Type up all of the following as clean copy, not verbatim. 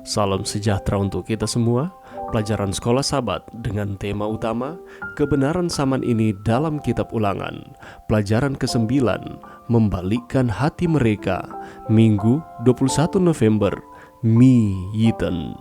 Salam sejahtera untuk kita semua. Pelajaran Sekolah Sabat dengan tema utama Kebenaran Zaman Ini dalam Kitab Ulangan. Pelajaran ke-9, Membalikkan Hati Mereka. Minggu 21 November, Mi Yiten.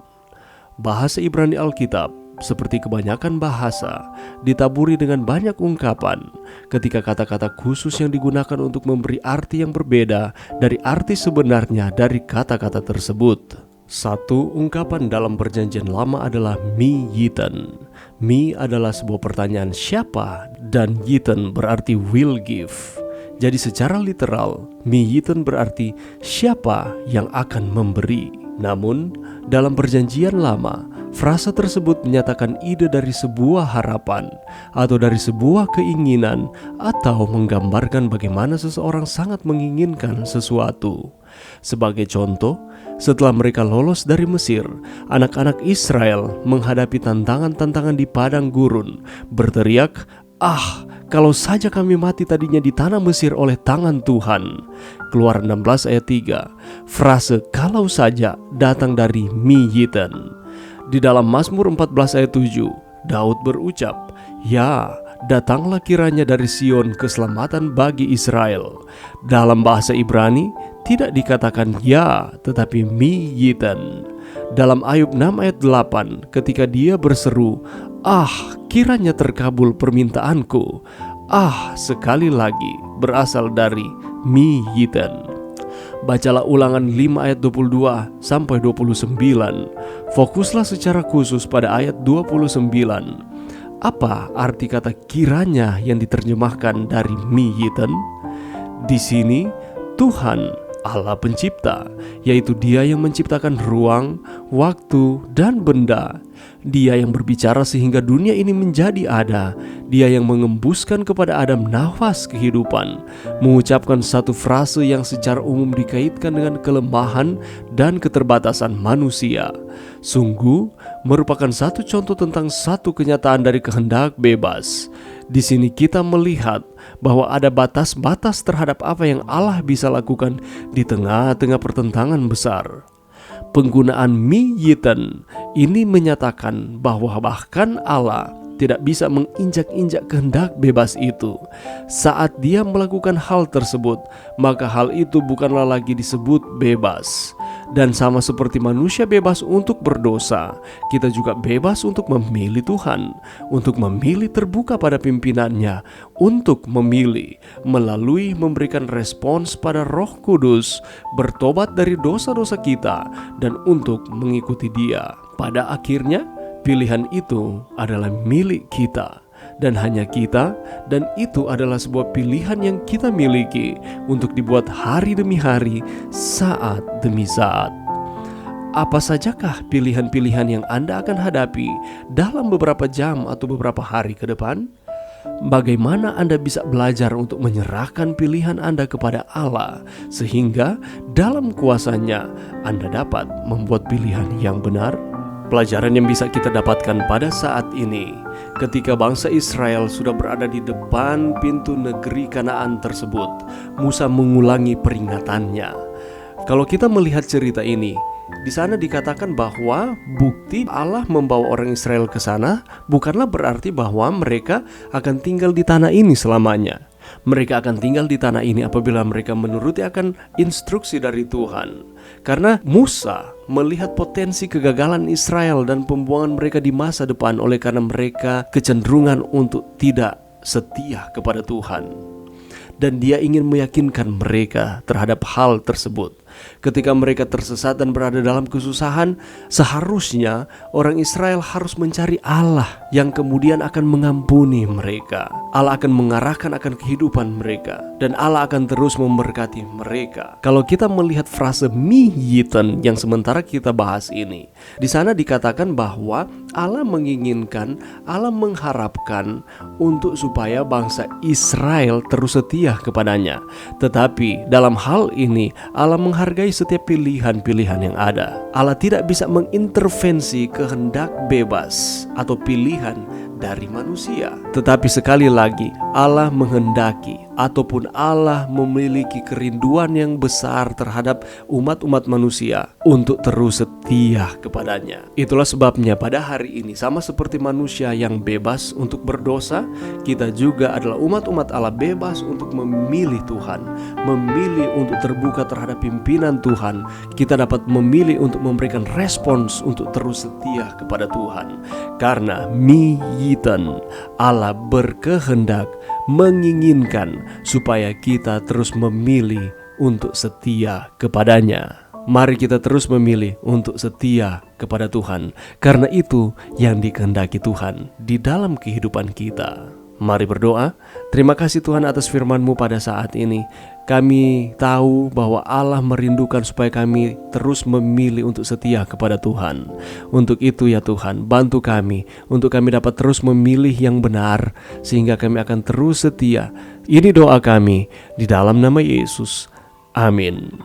Bahasa Ibrani Alkitab seperti kebanyakan bahasa, ditaburi dengan banyak ungkapan. Ketika kata-kata khusus yang digunakan untuk memberi arti yang berbeda dari arti sebenarnya dari kata-kata tersebut. Satu ungkapan dalam Perjanjian Lama adalah Mi Yiten. Mi adalah sebuah pertanyaan siapa, dan Yiten berarti will give. Jadi secara literal, Mi Yiten berarti siapa yang akan memberi. Namun, dalam Perjanjian Lama, frasa tersebut menyatakan ide dari sebuah harapan atau dari sebuah keinginan, atau menggambarkan bagaimana seseorang sangat menginginkan sesuatu. Sebagai contoh, setelah mereka lolos dari Mesir, anak-anak Israel menghadapi tantangan-tantangan di padang gurun, berteriak, "Ah, kalau saja kami mati tadinya di tanah Mesir oleh tangan Tuhan." Keluaran 16 ayat 3. Frase "kalau saja" datang dari Mi Yiten. Di dalam Mazmur 14 ayat 7, Daud berucap, "Ya, datanglah kiranya dari Sion keselamatan bagi Israel." Dalam bahasa Ibrani tidak dikatakan ya, tetapi Mi Yiten. Dalam Ayub 6 ayat 8, ketika dia berseru, "Ah, kiranya terkabul permintaanku." "Ah," sekali lagi berasal dari Mi Yiten. Bacalah Ulangan 5 ayat 22 sampai 29. Fokuslah secara khusus pada ayat 29. Apa arti kata kiranya yang diterjemahkan dari Mi Yiten? Di sini Tuhan Allah pencipta, yaitu Dia yang menciptakan ruang, waktu, dan benda. Dia yang berbicara sehingga dunia ini menjadi ada. Dia yang mengembuskan kepada Adam nafas kehidupan, mengucapkan satu frase yang secara umum dikaitkan dengan kelemahan dan keterbatasan manusia. Sungguh merupakan satu contoh tentang satu kenyataan dari kehendak bebas. Di sini kita melihat bahwa ada batas-batas terhadap apa yang Allah bisa lakukan di tengah-tengah pertentangan besar. Penggunaan Mi Yiten ini menyatakan bahwa bahkan Allah tidak bisa menginjak-injak kehendak bebas itu. Saat Dia melakukan hal tersebut, maka hal itu bukanlah lagi disebut bebas. Dan sama seperti manusia bebas untuk berdosa, kita juga bebas untuk memilih Tuhan, untuk memilih terbuka pada pimpinannya, untuk memilih melalui memberikan respons pada Roh Kudus, bertobat dari dosa-dosa kita, dan untuk mengikuti Dia. Pada akhirnya, pilihan itu adalah milik kita, dan hanya kita, dan itu adalah sebuah pilihan yang kita miliki untuk dibuat hari demi hari, saat demi saat. Apa sajakah pilihan-pilihan yang Anda akan hadapi dalam beberapa jam atau beberapa hari ke depan? Bagaimana Anda bisa belajar untuk menyerahkan pilihan Anda kepada Allah, sehingga dalam kuasa-Nya Anda dapat membuat pilihan yang benar? Pelajaran yang bisa kita dapatkan pada saat ini, ketika bangsa Israel sudah berada di depan pintu negeri Kanaan tersebut, Musa mengulangi peringatannya. Kalau kita melihat cerita ini, di sana dikatakan bahwa bukti Allah membawa orang Israel ke sana bukanlah berarti bahwa mereka akan tinggal di tanah ini selamanya. Mereka akan tinggal di tanah ini apabila mereka menuruti akan instruksi dari Tuhan. Karena Musa melihat potensi kegagalan Israel dan pembuangan mereka di masa depan oleh karena mereka kecenderungan untuk tidak setia kepada Tuhan. Dan dia ingin meyakinkan mereka terhadap hal tersebut. Ketika mereka tersesat dan berada dalam kesusahan, seharusnya orang Israel harus mencari Allah yang kemudian akan mengampuni mereka. Allah akan mengarahkan akan kehidupan mereka, dan Allah akan terus memberkati mereka. Kalau kita melihat frase Mi Yiten yang sementara kita bahas ini, di sana dikatakan bahwa Allah menginginkan, Allah mengharapkan untuk supaya bangsa Israel terus setia kepadanya. Tetapi dalam hal ini Allah menghargai setiap pilihan-pilihan yang ada. Allah tidak bisa mengintervensi kehendak bebas atau pilihan dari manusia. Tetapi sekali lagi, Allah menghendaki, ataupun Allah memiliki kerinduan yang besar terhadap umat-umat manusia untuk terus setia kepadanya. Itulah sebabnya pada hari ini, sama seperti manusia yang bebas untuk berdosa, kita juga adalah umat-umat Allah bebas untuk memilih Tuhan, memilih untuk terbuka terhadap pimpinan Tuhan. Kita dapat memilih untuk memberikan respons untuk terus setia kepada Tuhan. Karena miyiten, Allah berkehendak, menginginkan supaya kita terus memilih untuk setia kepadanya. Mari kita terus memilih untuk setia kepada Tuhan, karena itu yang dikehendaki Tuhan di dalam kehidupan kita. Mari berdoa. Terima kasih Tuhan atas firman-Mu pada saat ini. Kami tahu bahwa Allah merindukan supaya kami terus memilih untuk setia kepada Tuhan. Untuk itu ya Tuhan, bantu kami untuk kami dapat terus memilih yang benar, sehingga kami akan terus setia. Ini doa kami di dalam nama Yesus. Amin.